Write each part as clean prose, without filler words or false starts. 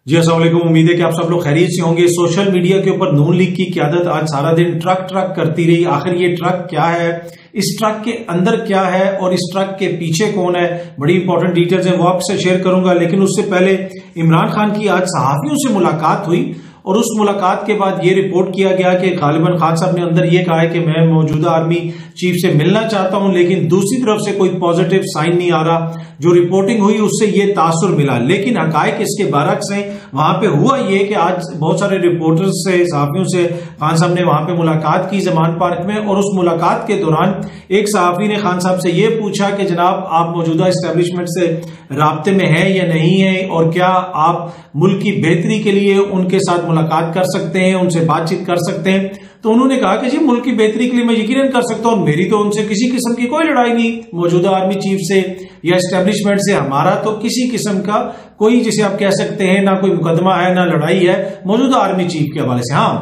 جی السلام علیکم، امید ہے کہ آپ سب لوگ خیریت سے ہوں گے۔ سوشل میڈیا کے اوپر نون لیگ کی قیادت آج سارا دن ٹرک کرتی رہی۔ آخر یہ ٹرک کیا ہے، اس ٹرک کے اندر کیا ہے اور اس ٹرک کے پیچھے کون ہے، بڑی امپورٹنٹ ڈیٹیلز ہیں، وہ آپ سے شیئر کروں گا۔ لیکن اس سے پہلے عمران خان کی آج صحافیوں سے ملاقات ہوئی اور اس ملاقات کے بعد یہ رپورٹ کیا گیا کہ غالباً خان صاحب نے اندر یہ کہا ہے کہ میں موجودہ آرمی چیف سے ملنا چاہتا ہوں، لیکن دوسری طرف سے کوئی پازیٹیو سائن نہیں آ رہا۔ جو رپورٹنگ ہوئی اس سے یہ تاثر ملا، لیکن حقائق اس کے برعکس ہیں۔ وہاں پہ ہوا یہ کہ آج بہت سارے رپورٹرز سے، صحافیوں سے خان صاحب نے وہاں پہ ملاقات کی زمان پارک میں، اور اس ملاقات کے دوران ایک صحافی نے خان صاحب سے یہ پوچھا کہ جناب آپ موجودہ اسٹیبلشمنٹ سے رابطے میں ہیں یا نہیں ہیں، اور کیا آپ ملک کی بہتری کے لیے ان کے ساتھ ملاقات کر سکتے ہیں، ان سے بات چیت کر سکتے ہیں۔ تو انہوں نے کہا کہ جی ملک کی بہتری کے لیے میں یقیناً کر سکتا ہوں، میری تو ان سے کسی قسم کی کوئی لڑائی نہیں، موجودہ آرمی چیف سے یا اسٹیبلشمنٹ سے ہمارا تو کسی قسم کا کوئی، جسے آپ کہہ سکتے ہیں، نہ کوئی مقدمہ ہے نہ لڑائی ہے موجودہ آرمی چیف کے حوالے سے۔ ہاں،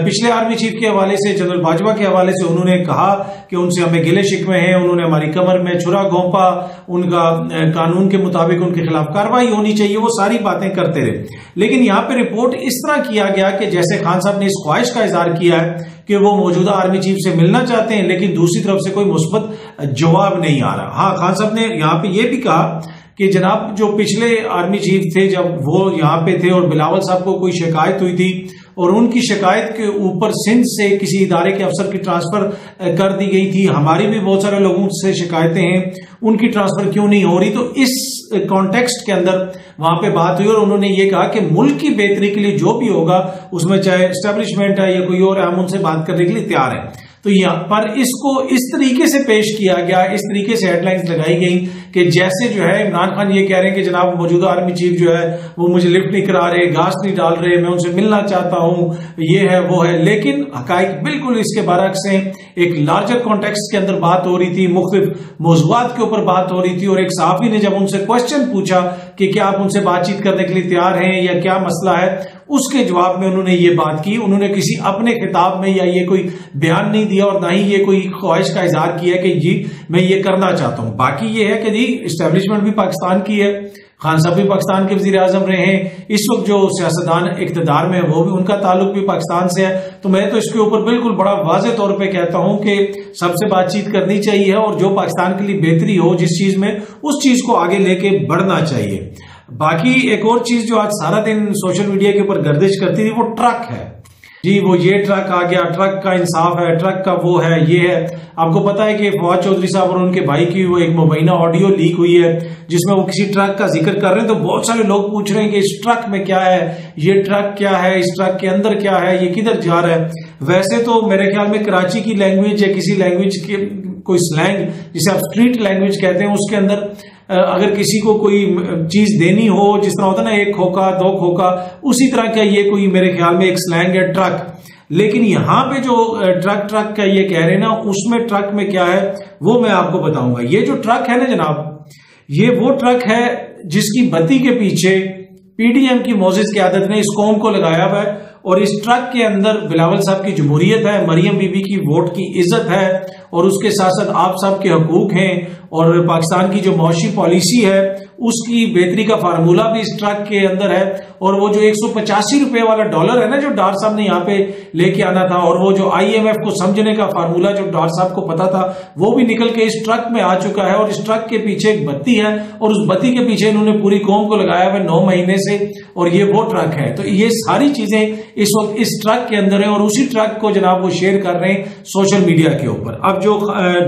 پچھلے آرمی چیف کے حوالے سے، جنرل باجوہ کے حوالے سے انہوں نے کہا کہ ان سے ہمیں گلے شکوے ہیں، انہوں نے ہماری کمر میں چھرا گھونپا، ان کا قانون کے مطابق ان کے خلاف کارروائی ہونی چاہیے، وہ ساری باتیں کرتے رہے۔ لیکن یہاں پہ رپورٹ اس طرح کیا گیا کہ جیسے خان صاحب نے اس خواہش کا اظہار کیا ہے کہ وہ موجودہ آرمی چیف سے ملنا چاہتے ہیں، لیکن دوسری طرف سے کوئی مثبت جواب نہیں آ رہا۔ ہاں، خان صاحب نے یہاں پہ یہ بھی کہا کہ جناب جو پچھلے آرمی چیف تھے جب وہ یہاں پہ تھے اور بلاول صاحب کو کوئی شکایت ہوئی تھی اور ان کی شکایت کے اوپر سندھ سے کسی ادارے کے افسر کی ٹرانسفر کر دی گئی تھی، ہماری بھی بہت سارے لوگوں سے شکایتیں ہیں، ان کی ٹرانسفر کیوں نہیں ہو رہی؟ تو اس کانٹیکسٹ کے اندر وہاں پہ بات ہوئی اور انہوں نے یہ کہا کہ ملک کی بہتری کے لیے جو بھی ہوگا اس میں چاہے اسٹیبلشمنٹ ہے یا کوئی اور ہے، ہم ان سے بات کرنے کے لیے تیار ہیں۔ تو یہاں پر اس کو اس طریقے سے پیش کیا گیا، اس طریقے سے ہیڈ لائنز لگائی گئی کہ جیسے جو ہے عمران خان یہ کہہ رہے ہیں کہ جناب موجودہ آرمی چیف جو ہے وہ مجھے لفٹ نہیں کرا رہے، گھاس نہیں ڈال رہے، میں ان سے ملنا چاہتا ہوں، یہ ہے وہ ہے۔ لیکن حقائق بالکل اس کے برعکس ہیں۔ ایک لارجر کانٹیکسٹ کے اندر بات ہو رہی تھی، مختلف موضوعات کے اوپر بات ہو رہی تھی، اور ایک صحافی نے جب ان سے کوشچن پوچھا کہ کیا آپ ان سے بات چیت کرنے کے لیے تیار ہیں یا کیا مسئلہ ہے، اس کے جواب میں انہوں نے یہ بات کی۔ انہوں نے کسی اپنے خطاب میں یا یہ کوئی بیان نہیں دیا اور نہ ہی یہ کوئی خواہش کا اظہار کیا کہ جی میں یہ کرنا چاہتا ہوں۔ باقی یہ ہے کہ جی اسٹیبلشمنٹ بھی پاکستان کی ہے، خان صاحب بھی پاکستان کے وزیر اعظم رہے ہیں، اس وقت جو سیاستدان اقتدار میں وہ بھی، ان کا تعلق بھی پاکستان سے ہے۔ تو میں تو اس کے اوپر بالکل بڑا واضح طور پہ کہتا ہوں کہ سب سے بات چیت کرنی چاہیے اور جو پاکستان کے لیے بہتری ہو جس چیز میں، اس چیز کو آگے لے کے بڑھنا چاہیے۔ باقی ایک اور چیز جو آج سارا دن سوشل میڈیا کے اوپر گردش کرتی تھی وہ ٹرک ہے۔ جی وہ یہ ٹرک آ گیا، ٹرک کا انصاف ہے، ٹرک کا وہ ہے، یہ ہے۔ آپ کو پتا ہے کہ فواد چودھری صاحب اور ان کے بھائی کی وہ ایک مبینہ آڈیو لیک ہوئی ہے جس میں وہ کسی ٹرک کا ذکر کر رہے ہیں، تو بہت سارے لوگ پوچھ رہے ہیں کہ اس ٹرک میں کیا ہے، یہ ٹرک کیا ہے، اس ٹرک کے اندر کیا ہے، یہ کدھر جا رہا ہے۔ ویسے تو میرے خیال میں کراچی کی لینگویج یا کسی لینگویج کے کوئی سلینگ جسے آپ اسٹریٹ لینگویج کہتے ہیں، اس کے اندر اگر کسی کو کوئی چیز دینی ہو، جس طرح ہوتا ہے نا ایک کھوکا دو کھوکا، اسی طرح کا یہ کوئی میرے خیال میں ایک سلینگ ہے ٹرک۔ لیکن یہاں پہ جو ٹرک کا یہ کہہ رہے ہیں نا، اس میں ٹرک میں کیا ہے وہ میں آپ کو بتاؤں گا۔ یہ جو ٹرک ہے نا جناب، یہ وہ ٹرک ہے جس کی بتی کے پیچھے پی ڈی ایم کی معزز قیادت نے اس قوم کو لگایا ہوا ہے، اور اس ٹرک کے اندر بلاول صاحب کی جمہوریت ہے، مریم بی بی کی ووٹ کی عزت ہے، اور اس کے ساتھ ساتھ آپ صاحب کے حقوق ہیں، اور پاکستان کی جو معاشی پالیسی ہے اس کی بہتری کا فارمولہ بھی اس ٹرک کے اندر ہے۔ اور وہ جو 185 روپے والا ڈالر ہے نا جو ڈار صاحب نے یہاں پہ لے کے آنا تھا، اور وہ جو آئی ایم ایف کو سمجھنے کا فارمولہ جو ڈار صاحب کو پتا تھا، وہ بھی نکل کے اس ٹرک میں آ چکا ہے۔ اور اس ٹرک کے پیچھے ایک بتی ہے، اور اس بتی کے پیچھے انہوں نے پوری قوم کو لگایا ہوا ہے 9 مہینے سے، اور یہ وہ ٹرک ہے۔ تو یہ ساری چیزیں اس وقت اس ٹرک کے اندر ہیں، اور اسی ٹرک کو جناب وہ شیئر کر رہے ہیں سوشل میڈیا کے اوپر۔ اب جو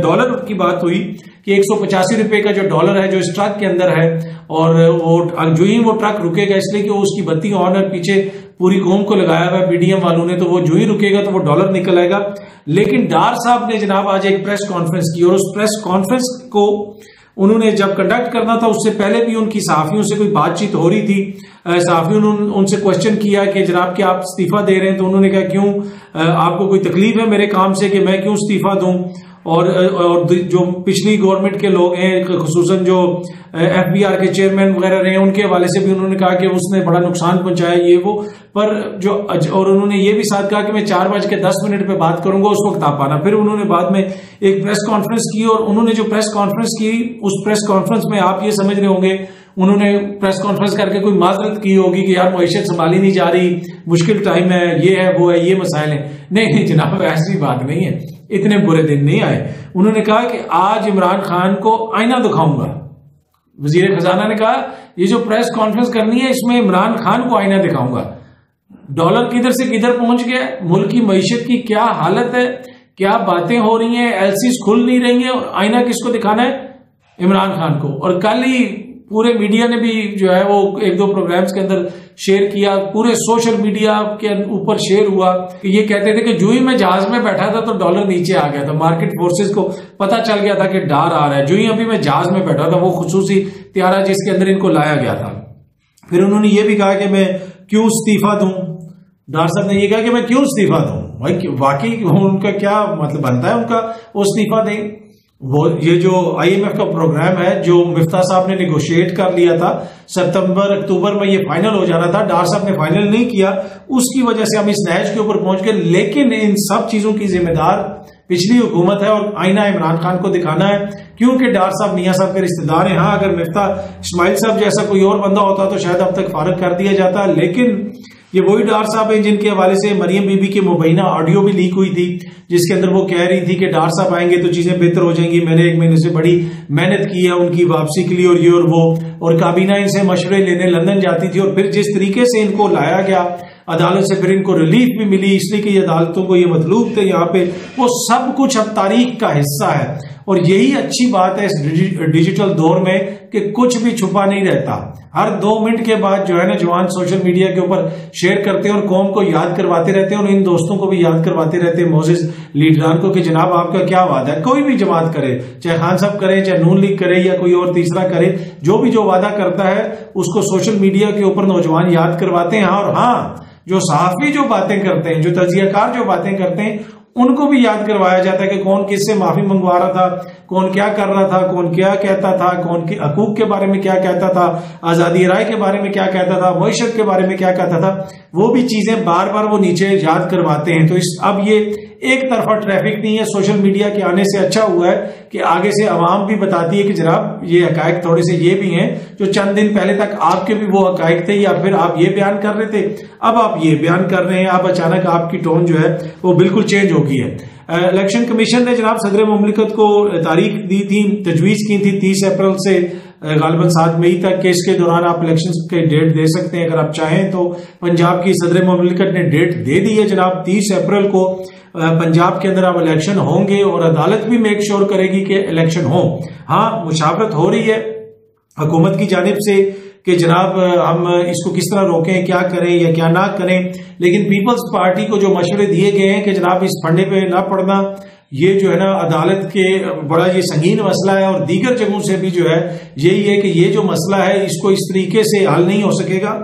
ڈالر کی بات ہوئی کہ 185 روپے کا جو ڈالر ہے جو اس ٹرک کے اندر ہے، اور وہ جو ہی وہ ٹرک رکے گا، اس لیے کہ اس کی بتی آن ہے، پیچھے پوری قوم کو لگایا ہوا ہے پی ڈی ایم والوں نے، تو وہ جو ہی رکے گا تو وہ ڈالر نکل آئے گا۔ لیکن ڈار صاحب نے جناب آج ایک پریس کانفرنس کی، اور اس پریس کانفرنس کو انہوں نے جب کنڈکٹ کرنا تھا اس سے پہلے بھی ان کی صحافیوں سے کوئی بات چیت ہو رہی تھی۔ صحافیوں نے ان سے کوشچن کیا کہ جناب کیا آپ استعفیٰ دے رہے ہیں؟ تو انہوں نے کہا کیوں، آپ کو کوئی تکلیف ہے میرے کام سے کہ میں کیوں استعفیٰ دوں؟ اور جو پچھلی گورنمنٹ کے لوگ ہیں، خصوصاً جو ایف بی آر کے چیئرمین وغیرہ رہے ہیں، ان کے حوالے سے بھی انہوں نے کہا کہ اس نے بڑا نقصان پہنچایا یہ وہ، پر جو اور انہوں نے یہ بھی ساتھ کہا کہ میں 4:10 پہ بات کروں گا، اس وقت آپ آنا۔ پھر انہوں نے بعد میں ایک پریس کانفرنس کی، اور انہوں نے جو پریس کانفرنس کی، اس پریس کانفرنس میں آپ یہ سمجھ رہے ہوں گے انہوں نے پریس کانفرنس کر کے کوئی معذرت کی ہوگی کہ یار معیشت سنبھالی نہیں جا رہی، مشکل ٹائم ہے، یہ ہے وہ ہے، یہ مسائل ہیں. نہیں جناب، ایسی بات نہیں ہے، اتنے برے دن نہیں آئے. انہوں نے کہا کہ آج عمران خان کو آئینہ دکھاؤں گا. وزیر خزانہ نے کہا یہ جو پریس کانفرنس کرنی ہے اس میں عمران خان کو آئینہ دکھاؤں گا. ڈالر کدھر سے کدھر پہنچ گیا، ملک کی معیشت کی کیا حالت ہے، کیا باتیں ہو رہی ہیں، ایل سیز کھل نہیں رہی ہیں، اور آئینہ کس کو دکھانا ہے؟ عمران خان کو. اور کل ہی پورے میڈیا نے بھی جو ہے وہ ایک دو پروگرامز کے اندر شیئر کیا، پورے سوشل میڈیا کے اوپر شیئر ہوا کہ یہ کہتے تھے کہ جو ہی میں جہاز میں بیٹھا تھا تو ڈالر نیچے آ گیا تھا، مارکیٹ فورسز کو پتا چل گیا تھا کہ ڈار آ رہا ہے. جو ہی ابھی میں جہاز میں بیٹھا تھا، وہ خصوصی طیارہ جس کے اندر ان کو لایا گیا تھا. پھر انہوں نے یہ بھی کہا کہ میں کیوں استعفیٰ دوں. ڈار صاحب نے یہ کہا کہ میں کیوں استعفیٰ دوں، بھائی واقعی ان کا کیا مطلب بنتا ہے ان کا وہ استعفیٰ دیں. وہ یہ جو آئی ایم ایف کا پروگرام ہے جو مفتاح صاحب نے نیگوشیٹ کر لیا تھا، ستمبر اکتوبر میں یہ فائنل ہو جانا تھا، ڈار صاحب نے فائنل نہیں کیا، اس کی وجہ سے ہم اس نہج کے اوپر پہنچ گئے. لیکن ان سب چیزوں کی ذمہ دار پچھلی حکومت ہے، اور آئینہ عمران خان کو دکھانا ہے، کیونکہ ڈار صاحب میاں صاحب کے رشتے دار ہیں. ہاں اگر مفتاح اسماعیل صاحب جیسا کوئی اور بندہ ہوتا تو شاید اب تک فارغ کر دیا جاتا. لیکن یہ وہی ڈار صاحب ہیں جن کے حوالے سے مریم بی بی کے مبینہ آڈیو بھی لیک ہوئی تھی، جس کے اندر وہ کہہ رہی تھی کہ ڈار صاحب آئیں گے تو چیزیں بہتر ہو جائیں گی، میں نے 1 مہینے سے بڑی محنت کی ہے ان کی واپسی کے لیے، اور یہ اور وہ، اور کابینہ ان سے مشورے لینے لندن جاتی تھی. اور پھر جس طریقے سے ان کو لایا گیا عدالت سے، پھر ان کو ریلیف بھی ملی اس لیے کہ یہ عدالتوں کو یہ مطلوب تھے یہاں پہ، وہ سب کچھ اب تاریخ کا حصہ ہے. اور یہی اچھی بات ہے اس ڈیجیٹل دور میں کہ کچھ بھی چھپا نہیں رہتا. ہر 2 منٹ کے بعد جو ہے نا جوان سوشل میڈیا کے اوپر شیئر کرتے ہیں اور قوم کو یاد کرواتے رہتے ہیں، اور ان دوستوں کو بھی یاد کرواتے رہتے ہیں معزز لیڈران کو کہ جناب آپ کا کیا وعدہ ہے. کوئی بھی جماعت کرے، چاہے خان صاحب کرے، چاہے نون لیگ کرے، یا کوئی اور تیسرا کرے، جو وعدہ کرتا ہے اس کو سوشل میڈیا کے اوپر نوجوان یاد کرواتے ہیں. اور ہاں جو صحافی جو باتیں کرتے ہیں، جو تجزیہ کار جو باتیں کرتے ہیں، ان کو بھی یاد کروایا جاتا ہے کہ کون کس سے معافی منگوا رہا تھا، کون کیا کر رہا تھا، کون کیا کہتا تھا، کون کے حقوق کے بارے میں کیا کہتا تھا، آزادی رائے کے بارے میں کیا کہتا تھا، معیشت کے بارے میں کیا کہتا تھا. وہ بھی چیزیں بار بار وہ نیچے یاد کرواتے ہیں. تو اب یہ ایک طرفہ ٹریفک نہیں ہے. سوشل میڈیا کے آنے سے اچھا ہوا ہے کہ آگے سے عوام بھی بتاتی ہے کہ جناب یہ حقائق تھوڑے سے یہ بھی ہیں جو چند دن پہلے تک آپ کے بھی وہ حقائق تھے، یا پھر آپ یہ بیان کر رہے تھے، اب آپ یہ بیان کر رہے ہیں. اب اچانک آپ کی ٹون جو ہے وہ بالکل چینج ہو گئی ہے. الیکشن کمیشن نے جناب صدر مملکت کو تاریخ دی تھی، تجویز کی تھی 30 اپریل سے غالباً 7 مئی تک کہ اس کے دوران آپ الیکشن کے ڈیٹ دے سکتے ہیں اگر آپ چاہیں تو. پنجاب کی صدر مملکت نے ڈیٹ دے دی ہے جناب، 30 اپریل کو پنجاب کے اندر اب الیکشن ہوں گے، اور عدالت بھی میک شور کرے گی کہ الیکشن ہوں. ہاں مشاورت ہو رہی ہے حکومت کی جانب سے کہ جناب ہم اس کو کس طرح روکیں، کیا کریں یا کیا نہ کریں. لیکن پیپلز پارٹی کو جو مشورے دیے گئے ہیں کہ جناب اس پھنڈے پہ نہ پڑنا، یہ جو ہے نا عدالت کے بڑا یہ سنگین مسئلہ ہے، اور دیگر جگہوں سے بھی جو ہے یہی ہے کہ یہ جو مسئلہ ہے اس کو اس طریقے سے حل نہیں ہو سکے گا.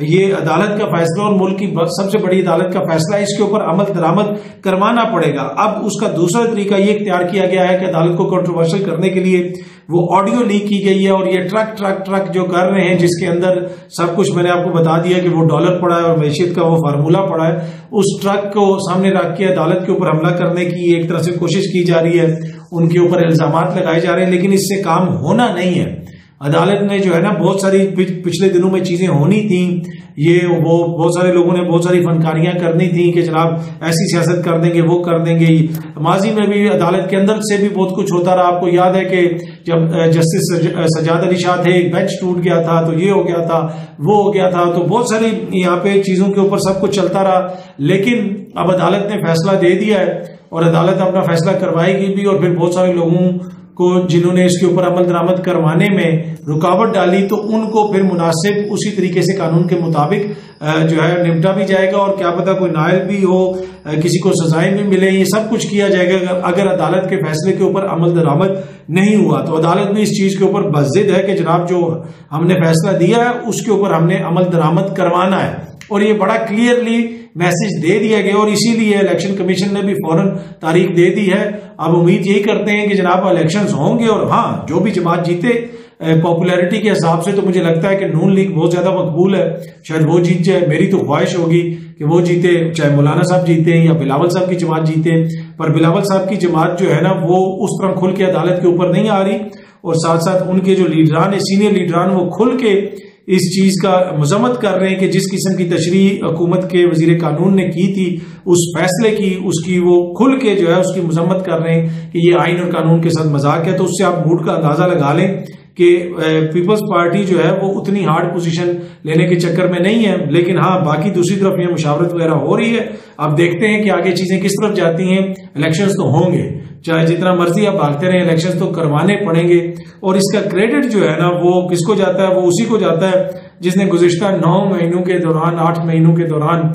یہ عدالت کا فیصلہ اور ملک کی سب سے بڑی عدالت کا فیصلہ ہے، اس کے اوپر عمل درآمد کروانا پڑے گا. اب اس کا دوسرا طریقہ یہ اختیار کیا گیا ہے کہ عدالت کو کنٹروورشل کرنے کے لیے وہ آڈیو لیک کی گئی ہے، اور یہ ٹرک جو کر رہے ہیں جس کے اندر سب کچھ میں نے آپ کو بتا دیا کہ وہ ڈالر پڑا ہے اور معیشت کا وہ فارمولہ پڑا ہے، اس ٹرک کو سامنے رکھ کے عدالت کے اوپر حملہ کرنے کی ایک طرح سے کوشش کی جا رہی ہے، ان کے اوپر الزامات لگائے جا رہے ہیں. لیکن اس سے کام ہونا نہیں ہے. عدالت نے جو ہے نا بہت ساری پچھلے دنوں میں چیزیں ہونی تھیں، وہ بہت سارے لوگوں نے بہت ساری فنکاریاں کرنی تھیں کہ جناب ایسی سیاست کر دیں گے، وہ کر دیں گے. ماضی میں بھی عدالت کے اندر سے بھی بہت کچھ ہوتا رہا. آپ کو یاد ہے کہ جب جسٹس سجاد علی شاہ تھے، ایک بینچ ٹوٹ گیا تھا تو یہ ہو گیا تھا، وہ ہو گیا تھا. تو بہت ساری یہاں پہ چیزوں کے اوپر سب کچھ چلتا رہا. لیکن اب عدالت نے فیصلہ دے دیا ہے، اور عدالت اپنا فیصلہ کروائے گی بھی. اور پھر بہت سارے لوگوں کو جنہوں نے اس کے اوپر عمل درآمد کروانے میں رکاوٹ ڈالی تو ان کو پھر مناسب اسی طریقے سے قانون کے مطابق جو ہے نمٹا بھی جائے گا. اور کیا پتہ کوئی نائب بھی ہو، کسی کو سزائیں بھی ملے، یہ سب کچھ کیا جائے گا اگر عدالت کے فیصلے کے اوپر عمل درآمد نہیں ہوا. تو عدالت بھی اس چیز کے اوپر بضد ہے کہ جناب جو ہم نے فیصلہ دیا ہے اس کے اوپر ہم نے عمل درآمد کروانا ہے. اور یہ بڑا کلیئرلی میسج دے دیا گیا، اور اسی لیے الیکشن کمیشن نے بھی فوراً تاریخ دے دی ہے. اب امید یہی کرتے ہیں کہ جناب الیکشنز ہوں گے، اور ہاں جو بھی جماعت جیتے پاپولیرٹی کے حساب سے تو مجھے لگتا ہے کہ نون لیگ بہت زیادہ مقبول ہے، شاید وہ جیت جائے. میری تو خواہش ہوگی کہ وہ جیتے، چاہے مولانا صاحب جیتے یا بلاول صاحب کی جماعت جیتے. پر بلاول صاحب کی جماعت جو ہے نا وہ اس طرح کھل کے عدالت کے اوپر نہیں آ رہی، اور ساتھ ساتھ ان کے جو لیڈران ہیں، سینئر لیڈران، وہ کھل کے اس چیز کا مذمت کر رہے ہیں کہ جس قسم کی تشریح حکومت کے وزیر قانون نے کی تھی اس فیصلے کی، اس کی وہ کھل کے جو ہے اس کی مذمت کر رہے ہیں کہ یہ آئین اور قانون کے ساتھ مذاق ہے. تو اس سے آپ موڈ کا اندازہ لگا لیں کہ پیپلز پارٹی جو ہے وہ اتنی ہارڈ پوزیشن لینے کے چکر میں نہیں ہے. لیکن ہاں باقی دوسری طرف یہ مشاورت وغیرہ ہو رہی ہے. اب دیکھتے ہیں کہ آگے چیزیں کس طرف جاتی ہیں. الیکشنز تو ہوں گے، چاہے جتنا مرضی آپ بھاگتے رہیں، الیکشنز تو کروانے پڑیں گے. اور اس کا کریڈٹ جو ہے نا وہ کس کو جاتا ہے؟ وہ اسی کو جاتا ہے جس نے گزشتہ 9 مہینوں کے دوران، 8 مہینوں کے دوران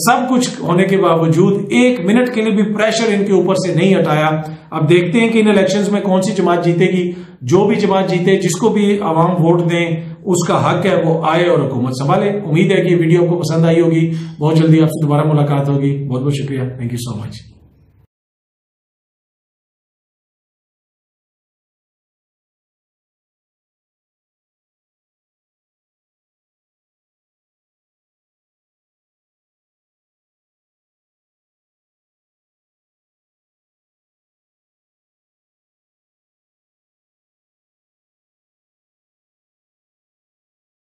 سب کچھ ہونے کے باوجود 1 منٹ کے لیے بھی پریشر ان کے اوپر سے نہیں ہٹایا. اب دیکھتے ہیں کہ ان الیکشنز میں کون سی جماعت جیتے گی. جو بھی جماعت جیتے، جس کو بھی عوام ووٹ دیں، اس کا حق ہے وہ آئے اور حکومت سنبھالے. امید ہے کہ ویڈیو کو پسند آئی ہوگی. بہت جلدی آپ سے دوبارہ ملاقات ہوگی. بہت بہت شکریہ. Thank you so much.